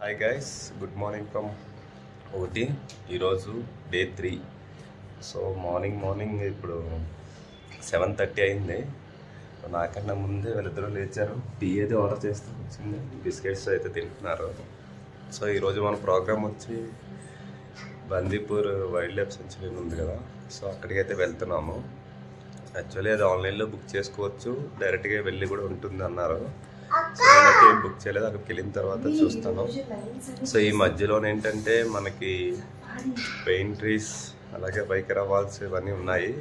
Hi guys, good morning from Ooty. ఈరోజు day 3. So morning ఇప్పుడు 7:30 అయింది. నాకన్నా ముందే వీళ్ళిద్దరూ లేచారు. టీ అయితే ఆర్డర్ చేస్తూ వచ్చింది, బిస్కెట్స్ అయితే తింటున్నారు. సో ఈరోజు మన ప్రోగ్రామ్ వచ్చి బందీపూర్ వైల్డ్ లైఫ్ సెంచురీ ఉంది కదా, సో అక్కడికి అయితే వెళ్తున్నాము. యాక్చువల్లీ అది ఆన్లైన్లో బుక్ చేసుకోవచ్చు, డైరెక్ట్గా వెళ్ళి కూడా ఉంటుంది అన్నారు. సో నేనైతే ఏం బుక్ చేయలేదు, అక్కడికి వెళ్ళిన తర్వాత చూస్తాను. సో ఈ మధ్యలో ఏంటంటే మనకి పెయిన్ ట్రీస్ అలాగే బైకరా వాల్స్ ఇవన్నీ ఉన్నాయి.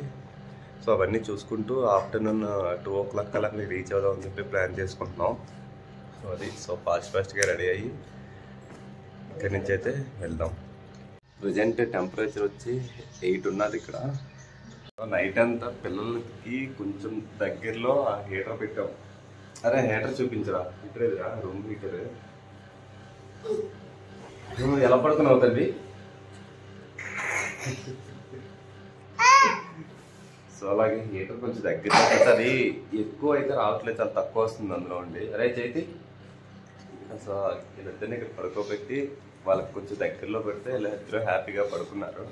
సో అవన్నీ చూసుకుంటూ ఆఫ్టర్నూన్ 2 o'clock అలా రీచ్ అవుదామని చెప్పి ప్లాన్ చేసుకుంటున్నాం. సో ఫాస్ట్గా రెడీ అయ్యి ఇక్కడి నుంచి అయితే వెళ్దాం. ప్రజెంట్ టెంపరేచర్ వచ్చి 8 ఉన్నది ఇక్కడ. నైట్ అంతా పిల్లలకి కొంచెం దగ్గరలో ఆ హీటర్ పెట్టాం. అరే హీటర్ చూపించరా, హీటరేదిరా, రూమ్ హీటర్. నువ్వు ఎలా పడుతున్నావు తల్లి? సో అలాగే హీటర్ కొంచెం దగ్గర అది ఎక్కువ అయితే రావట్లేదు, చాలా తక్కువ వస్తుంది అందులో ఉండి. అరే చైతి, సో వీళ్ళిద్దరిని ఇక్కడ పడుకోబెట్టి వాళ్ళకి కొంచెం దగ్గరలో పెడితే ఇలా ఇద్దరు హ్యాపీగా పడుకున్నారు.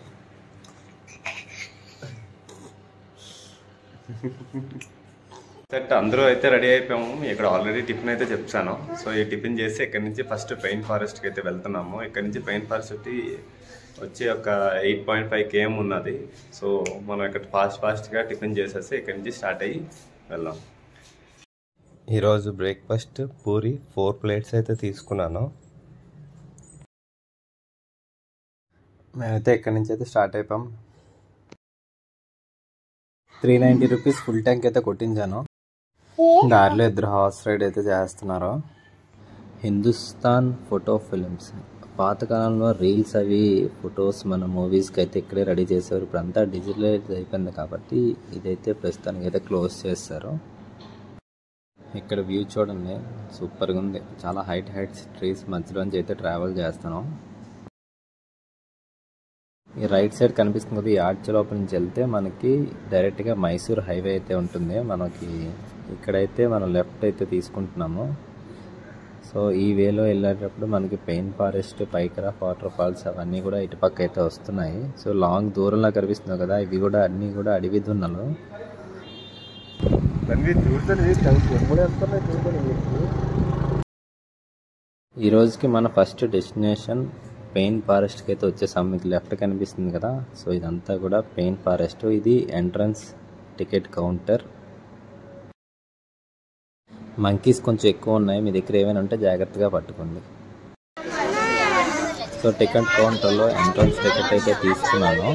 అందరూ అయితే రెడీ అయిపోయాము. ఇక్కడ ఆల్రెడీ టిఫిన్ అయితే చెప్పాను. సో ఈ టిఫిన్ చేసి ఇక్కడ నుంచి ఫస్ట్ పెయిన్ ఫారెస్ట్కి అయితే వెళ్తున్నాము. ఇక్కడ నుంచి పెయిన్ ఫారెస్ట్ వచ్చి ఒక 8.5 km ఉన్నది. సో మనం ఇక్కడ ఫాస్ట్గా టిఫిన్ చేసేసి ఇక్కడ నుంచి స్టార్ట్ అయ్యి వెళ్దాం. ఈరోజు బ్రేక్ఫాస్ట్ పూరి 4 plates అయితే తీసుకున్నాను. మేమైతే ఇక్కడ నుంచి అయితే స్టార్ట్ అయిపోయాం. 390 రూపీస్ ఫుల్ ట్యాంక్ అయితే కొట్టించాను. దారిలో ఇద్దరు హార్స్ రైడ్ అయితే చేస్తున్నారు. హిందుస్థాన్ ఫోటో ఫిలిమ్స్ పాతకాలంలో రీల్స్ అవి ఫొటోస్ మన మూవీస్కి అయితే ఇక్కడే రెడీ చేశారు. ఇప్పుడు అంతా డిజిటలైజ్ అయిపోయింది కాబట్టి ఇదైతే ప్రస్తుతానికి అయితే క్లోజ్ చేస్తారు. ఇక్కడ వ్యూ చూడండి, సూపర్గా ఉంది. చాలా హైట్స్ ట్రీస్ మధ్యలోంచి అయితే ట్రావెల్ చేస్తాను. ఈ రైట్ సైడ్ కనిపిస్తుంది కదా, ఈ ఆర్చ్ లోపల నుంచి వెళ్తే మనకి డైరెక్ట్గా మైసూర్ హైవే అయితే ఉంటుంది. మనకి ఇక్కడైతే మనం లెఫ్ట్ అయితే తీసుకుంటున్నాము. సో ఈ వేలో వెళ్ళేటప్పుడు మనకి pine forest, Pykara water falls అవన్నీ కూడా ఇటుపక్క అయితే వస్తున్నాయి. సో లాంగ్ దూరంలో కనిపిస్తుంది కదా, ఇవి కూడా అన్నీ కూడా అడవి దున్నలు. ఈ రోజుకి మన ఫస్ట్ డెస్టినేషన్ పెయిన్ ఫారెస్ట్కి అయితే వచ్చేసాము. మీకు లెఫ్ట్ కనిపిస్తుంది కదా, సో ఇదంతా కూడా పెయిన్ ఫారెస్ట్. ఇది ఎంట్రన్స్ టికెట్ కౌంటర్. మంకీస్ కొంచెం ఎక్కువ ఉన్నాయి, మీ దగ్గర ఏమైనా ఉంటే జాగ్రత్తగా పట్టుకోండి. సో టికెట్ కౌంటర్లో ఎంట్రన్స్ టికెట్ అయితే తీసుకున్నాను.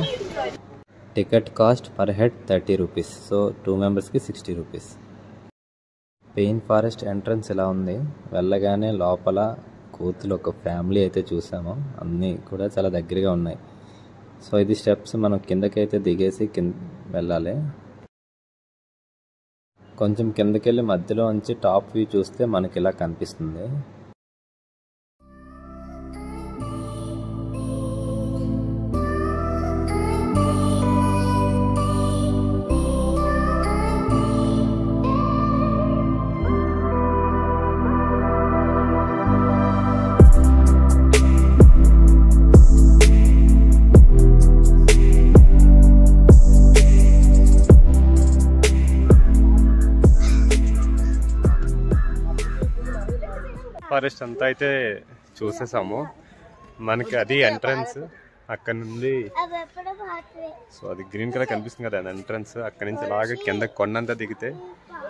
Ticket cost per head 30 rupees. So 2 మెంబర్స్కి 60 రూపీస్. పెయిన్ ఫారెస్ట్ ఎంట్రన్స్ ఇలా ఉంది. వెళ్ళగానే లోపల కోతులు ఒక ఫ్యామిలీ అయితే చూసాము, అన్నీ కూడా చాలా దగ్గరగా ఉన్నాయి. సో ఇది స్టెప్స్, మనం కిందకైతే దిగేసి వెళ్ళాలి. కొంచెం కిందకెళ్ళి మధ్యలో నుంచి టాప్ వ్యూ చూస్తే మనకి ఇలా కనిపిస్తుంది. ఫారెస్ట్ అంతా అయితే చూసేసాము. మనకి అది ఎంట్రన్స్. అక్కడ నుండి సో అది గ్రీన్ కలర్ కనిపిస్తుంది కదా ఎంట్రన్స్. అక్కడ నుంచి అలాగే కింద కొండంతా దిగితే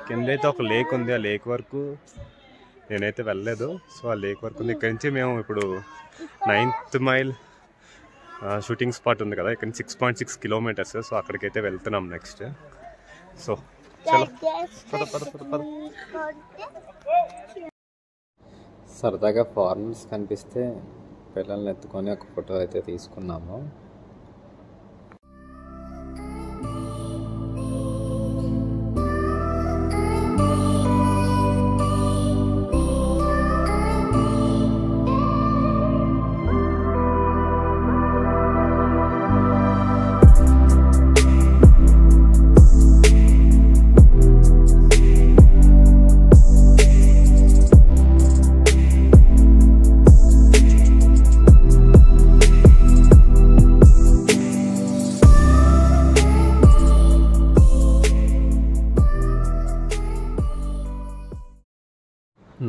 కింద అయితే ఒక లేక్ ఉంది. ఆ లేక్ వరకు నేనైతే వెళ్ళలేదు. సో ఆ లేక్ వరకు ఉంది. ఇక్కడ నుంచి మేము ఇప్పుడు 9th మైల్ షూటింగ్ స్పాట్ ఉంది కదా, ఇక్కడ నుంచి 6.6 kilometers. సో అక్కడికైతే వెళ్తున్నాం నెక్స్ట్. సో చలో పద. సరదాగా ఫార్మర్స్ కనిపిస్తే పిల్లల్ని ఎత్తుకొని ఒక ఫోటో అయితే తీసుకున్నాము.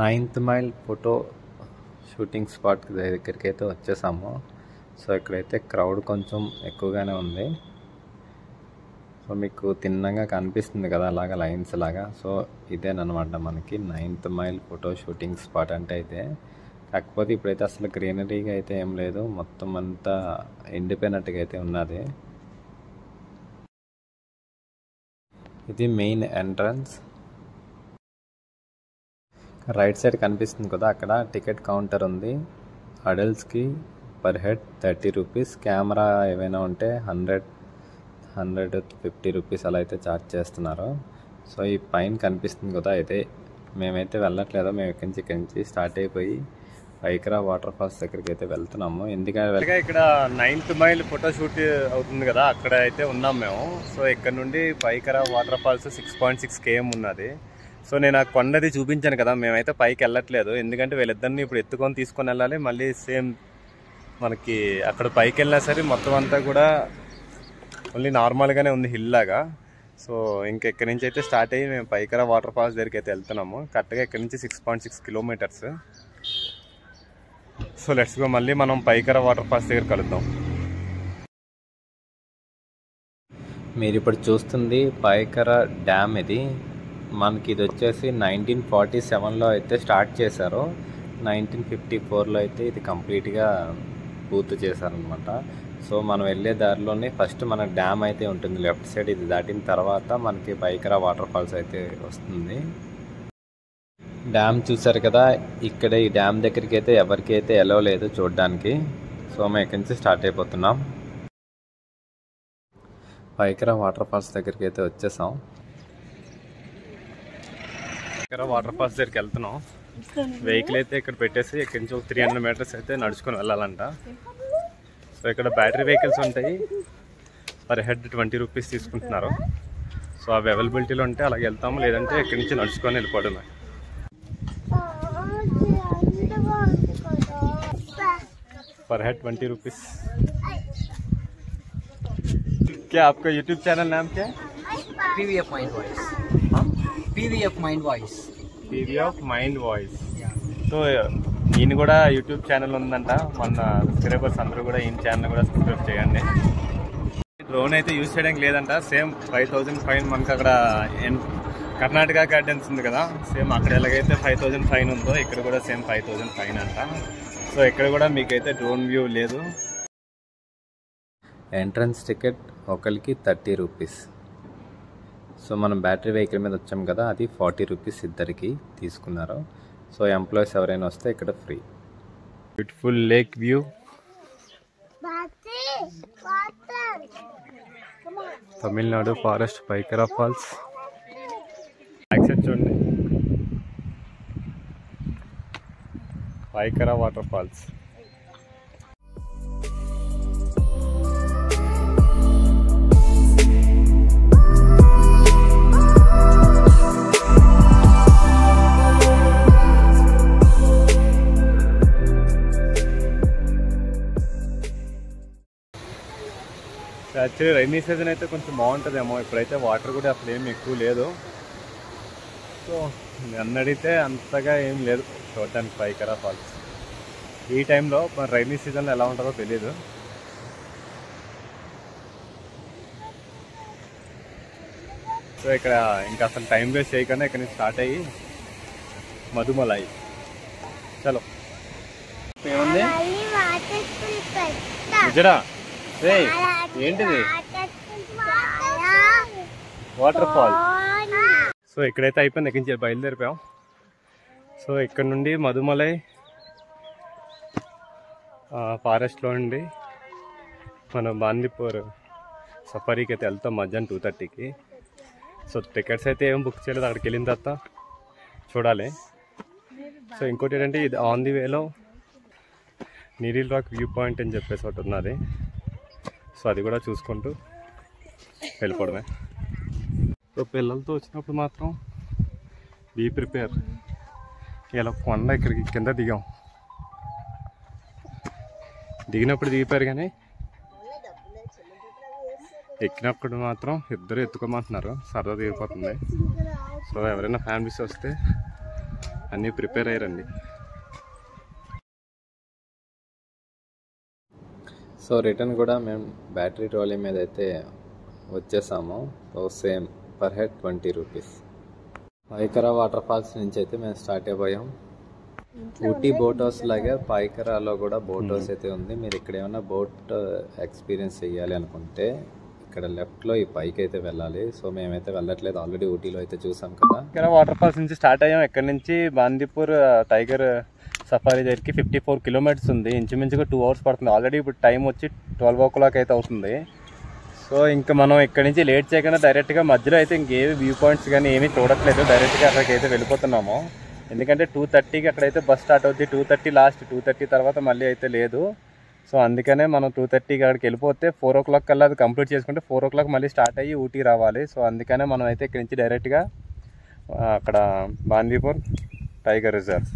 9th mile photo shooting spot దగ్గరికి అయితే వచ్చేసాము. సో ఇక్కడైతే క్రౌడ్ కొంచెం ఎక్కువగానే ఉంది. సో మీకు తిన్నగా కనిపిస్తుంది కదా అలాగా లైన్స్ లాగా. సో ఇదేనమాట మనకి 9th mile photo shooting spot అంటే అయితే. కాకపోతే ఇప్పుడైతే అసలు గ్రీనరీగా అయితే ఏం లేదు, మొత్తం అంతా ఎండిపోయినట్టుగా అయితే ఉన్నది. ఇది మెయిన్ ఎంట్రన్స్. రైట్ సైడ్ కనిపిస్తుంది కదా, అక్కడ టికెట్ కౌంటర్ ఉంది. అడల్ట్స్కి పర్ హెడ్ 30 రూపీస్, కెమెరా ఏమైనా ఉంటే 150 రూపీస్ అలా అయితే ఛార్జ్ చేస్తున్నారు. సో ఈ పైన కనిపిస్తుంది కదా, అయితే మేమైతే వెళ్ళట్లేదు. మేము ఇక్కడి నుంచి స్టార్ట్ అయిపోయి పైకరా వాటర్ ఫాల్స్ దగ్గరికి అయితే వెళ్తున్నాము. ఎందుకంటే ఇక్కడ 9th మైల్ ఫోటో షూట్ అవుతుంది కదా, అక్కడ అయితే ఉన్నాం మేము. సో ఇక్కడ నుండి పైకరా వాటర్ ఫాల్స్ 6.6 km ఉన్నది. సో నేను ఆ కొండది చూపించాను కదా, మేమైతే పైకి వెళ్ళట్లేదు. ఎందుకంటే వీళ్ళిద్దరిని ఇప్పుడు ఎత్తుకొని తీసుకొని వెళ్ళాలి. మళ్ళీ సేమ్ మనకి అక్కడ పైకి వెళ్ళినా సరే మొత్తం అంతా కూడా ఓన్లీ నార్మల్గానే ఉంది, హిల్ లాగా. సో ఇంకెక్కడి నుంచి అయితే స్టార్ట్ అయ్యి మేము పైకరా వాటర్ ఫాల్స్ దగ్గరికి అయితే వెళ్తున్నాము. కరెక్ట్గా ఇక్కడ నుంచి 6.6 కిలోమీటర్స్. సో లెట్స్ గో, మళ్ళీ మనం పైకరా వాటర్ ఫాల్స్ దగ్గర కలుద్దాం. మీరు ఇప్పుడు చూస్తుంది పైకరా డ్యామ్. ఇది మనకి ఇది వచ్చేసి 1947లో అయితే స్టార్ట్ చేశారు. 1954లో అయితే ఇది కంప్లీట్గా పూర్తి చేశారనమాట. సో మనం వెళ్ళే దారిలోనే ఫస్ట్ మన డ్యామ్ అయితే ఉంటుంది లెఫ్ట్ సైడ్. ఇది దాటిన తర్వాత మనకి పైకరా వాటర్ ఫాల్స్ అయితే వస్తుంది. డ్యామ్ చూసారు కదా, ఇక్కడ ఈ డ్యామ్ దగ్గరికి అయితే ఎవరికి అయితే ఎలో లేదు చూడడానికి. సో మేము ఇక్కడి నుంచి స్టార్ట్ అయిపోతున్నాం. పైకరా వాటర్ ఫాల్స్ దగ్గరికి అయితే వచ్చేసాం. పైకరా వాటర్ ఫాల్స్ దగ్గరికి వెళ్తున్నాం. వెహికల్ అయితే ఇక్కడ పెట్టేసి ఇక్కడి నుంచి 300 మీటర్స్ అయితే నడుచుకొని వెళ్ళాలంట. సో ఇక్కడ బ్యాటరీ వెహికల్స్ ఉంటాయి, పర్ హెడ్ 20 రూపీస్ తీసుకుంటున్నారు. సో అవి అవైలబిలిటీలో ఉంటే అలాగే వెళ్తాము, లేదంటే ఇక్కడి నుంచి నడుచుకొని వెళ్ళిపోవడమే. पर हेड 20 रुपीस। क्या आपका यूट्यूब चैनल नाम क्या है? PVF Mind Voice. PVF Mind Voice. PVF Mind Voice. So ఈయన కూడా యూట్యూబ్ ఛానల్ ఉందంట. మన సబ్స్క్రైబర్స్ అందరూ కూడా ఈయన ఛానల్ కూడా సబ్స్క్రైబ్ చేయండి. డ్రోన్ అయితే యూజ్ చేయడానికి లేదంట. సేమ్ 5000 ఫైన్ మనకు అక్కడ కర్ణాటక గార్డెన్స్ ఉంది కదా, సేమ్ అక్కడ ఎలాగైతే 5000 ఫైన్ ఉందో ఇక్కడ కూడా సేమ్ 5000 ఫైన్ అంట. సో ఇక్కడ కూడా మీకైతే డ్రోన్ వ్యూ లేదు. ఎంట్రన్స్ టికెట్ ఒకరికి 30 రూపీస్. సో మనం బ్యాటరీ వెహికల్ మీద వచ్చాం కదా, అది 40 రూపీస్ ఇద్దరికి తీసుకున్నారు. సో ఎంప్లాయీస్ ఎవరైనా వస్తే ఇక్కడ free. Beautiful lake view. Tamil Nadu forest Pykara falls. చూడండి, Pykara water falls. Actually rainy season అయితే కొంచెం బాగుంటుందేమో. ఇప్పుడైతే వాటర్ కూడా అసలు ఏమి ఎక్కువ లేదు. సో నన్ను అడిగితే అంతగా ఏం లేదు చూడటానికి పైకరా ఫాల్స్. ఈ టైంలో మన రైనీ సీజన్లో ఎలా ఉంటుందో తెలీదు. సో ఇక్కడ ఇంకా అసలు టైం వేస్ట్ చేయకుండా ఇక్కడ నుంచి స్టార్ట్ అయ్యి మధుమలై. చలో, ఏముంది గుజరా? ఏంటిది? Water fall. సో ఇక్కడైతే అయిపోయింది, ఇక్కడి నుంచి బయలుదేరిపోయాం. సో ఇక్కడ నుండి మధుమలై ఫారెస్ట్లో నుండి మనం బాందీపూర్ సఫారీకి అయితే వెళ్తాం మధ్యాహ్నం 2:30కి. సో టికెట్స్ అయితే ఏం బుక్ చేయలేదు, అక్కడికి వెళ్ళిన తర్వాత చూడాలి. సో ఇంకోటి ఏంటంటే ఇది ఆన్ ది వేలో నీరిల్ రాక్ వ్యూ పాయింట్ అని చెప్పేసి ఒకటి ఉన్నది. సో అది కూడా చూసుకుంటూ వెళ్ళిపోవడమే. సో పిల్లలతో వచ్చినప్పుడు మాత్రం బీ ప్రిపేర్. ఇలా కొండ ఇక్కడికి కింద దిగినప్పుడు దిగిపోయారు, కానీ ఎక్కినప్పుడు మాత్రం ఇద్దరు ఎత్తుకోమంటున్నారు. సరదా తీరిపోతుంది. సో ఎవరైనా ఫ్యామిలీస్ వస్తే అన్నీ ప్రిపేర్ అయ్యారండి. సో రిటర్న్ కూడా మేము బ్యాటరీ ట్రాలీ మీద అయితే వచ్చేసాము. So same per head 20 rupees. Pykara water falls నుంచి అయితే మేము స్టార్ట్ అయిపోయాం. ఊటీ బోట్ హౌస్ లాగే పైకరాలో కూడా బోట్ హౌస్ అయితే ఉంది. మీరు ఇక్కడ ఏమైనా బోట్ ఎక్స్పీరియన్స్ చేయాలి అనుకుంటే ఇక్కడ లెఫ్ట్లో ఈ పైకి అయితే వెళ్ళాలి. సో మేమైతే వెళ్ళట్లేదు, ఆల్రెడీ ఊటీలో అయితే చూసాం కదా. ఇక్కడ వాటర్ ఫాల్స్ నుంచి స్టార్ట్ అయ్యాం. ఇక్కడ నుంచి బాందీపూర్ టైగర్ సఫారీ దగ్గరికి 54 కిలోమీటర్స్ ఉంది. ఇంచుమించుగా 2 hours పడుతుంది. ఆల్రెడీ ఇప్పుడు టైం వచ్చి 12 o'clock అయితే అవుతుంది. సో ఇంకా మనం ఇక్కడ నుంచి లేట్ చేయకుండా డైరెక్ట్గా మధ్యలో అయితే ఇంకేవి వ్యూ పాయింట్స్ కానీ ఏమీ చూడట్లేదు, డైరెక్ట్గా అక్కడికి అయితే వెళ్ళిపోతున్నాము. ఎందుకంటే 2:30కి అక్కడైతే బస్ స్టార్ట్ అవుతుంది. 2:30 లాస్ట్, 2:30 తర్వాత మళ్ళీ అయితే లేదు. సో అందుకనే మనం 2:30కి అక్కడికి వెళ్ళిపోతే 4 o'clock కల్లా అది కంప్లీట్ చేసుకుంటే 4 o'clock మళ్ళీ స్టార్ట్ అయ్యి ఊటీ రావాలి. సో అందుకనే మనం అయితే ఇక్కడి నుంచి డైరెక్ట్గా అక్కడ బాందీపూర్ టైగర్ రిజర్వ్.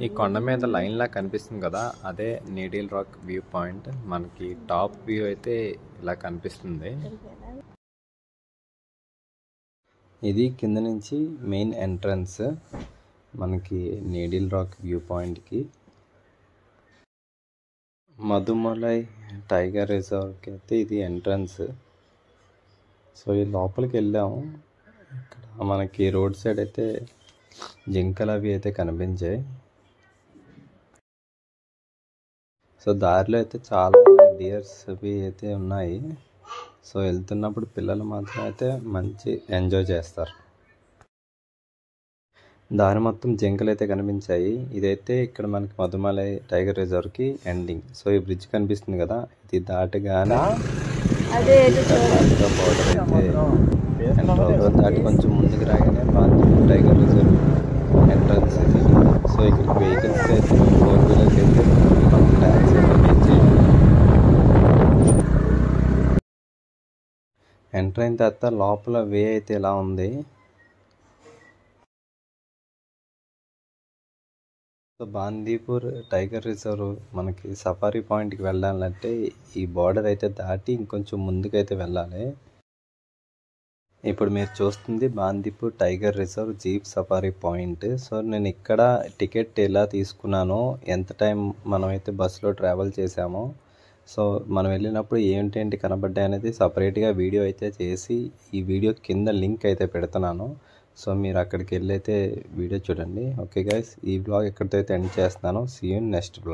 ఈ కొండ మీద లైన్లా కనిపిస్తుంది కదా, అదే నీడిల్ రాక్ వ్యూ పాయింట్. మనకి టాప్ వ్యూ అయితే ఇలా కనిపిస్తుంది. ఇది కింద నుంచి మెయిన్ ఎంట్రన్స్ మనకి నీడిల్ రాక్ వ్యూ పాయింట్కి. మధుమలై టైగర్ రిజర్వ్కి అయితే ఇది ఎంట్రన్స్. సో ఈ లోపలికి వెళ్ళాము. ఇక్కడ మనకి రోడ్ సైడ్ అయితే జింకలు అవి అయితే కనిపించాయి. సో దారిలో అయితే చాలా డియర్స్ అవి అయితే ఉన్నాయి. సో వెళ్తున్నప్పుడు పిల్లలు మాత్రం అయితే మంచి ఎంజాయ్ చేస్తారు. దారి మొత్తం జింకలు అయితే కనిపించాయి. ఇదైతే ఇక్కడ మనకి మధుమలై టైగర్ రిజర్వ్కి ఎండింగ్. సో ఈ బ్రిడ్జ్ కనిపిస్తుంది కదా, ఇది దాటగానే బోర్డర్ అయితే దాటి కొంచెం ముందుకు రాగానే బాందీపూర్ టైగర్ రిజర్వ్ ఎంట్రన్స్ ఇది. సో ఇక్కడికి వెహికల్స్ అయితే 4-wheelers అయితే ట్యాక్స్ ఎంటర్ అయిన తర్వాత లోపల వే అయితే ఇలా ఉంది. సో బాందీపూర్ టైగర్ రిజర్వ్ మనకి సఫారీ పాయింట్కి వెళ్ళాలంటే ఈ బార్డర్ అయితే దాటి ఇంకొంచెం ముందుకైతే వెళ్ళాలి. ఇప్పుడు మీరు చూస్తుంది Bandipur tiger reserve jeep safari point. So నేను ఇక్కడ టికెట్ ఎలా తీసుకున్నానో, ఎంత టైం మనమైతే బస్సులో ట్రావెల్ చేసామో, సో మనం వెళ్ళినప్పుడు ఏంటి కనబడ్డాయి అనేది సపరేట్గా వీడియో అయితే చేసి ఈ వీడియో కింద లింక్ అయితే పెడుతున్నాను. సో మీరు అక్కడికి వెళ్ళి అయితే వీడియో చూడండి. ఓకే గైస్, ఈ బ్లాగ్ ఎక్కడితో అయితే ఎండ్ చేస్తున్నాను. See you next blog.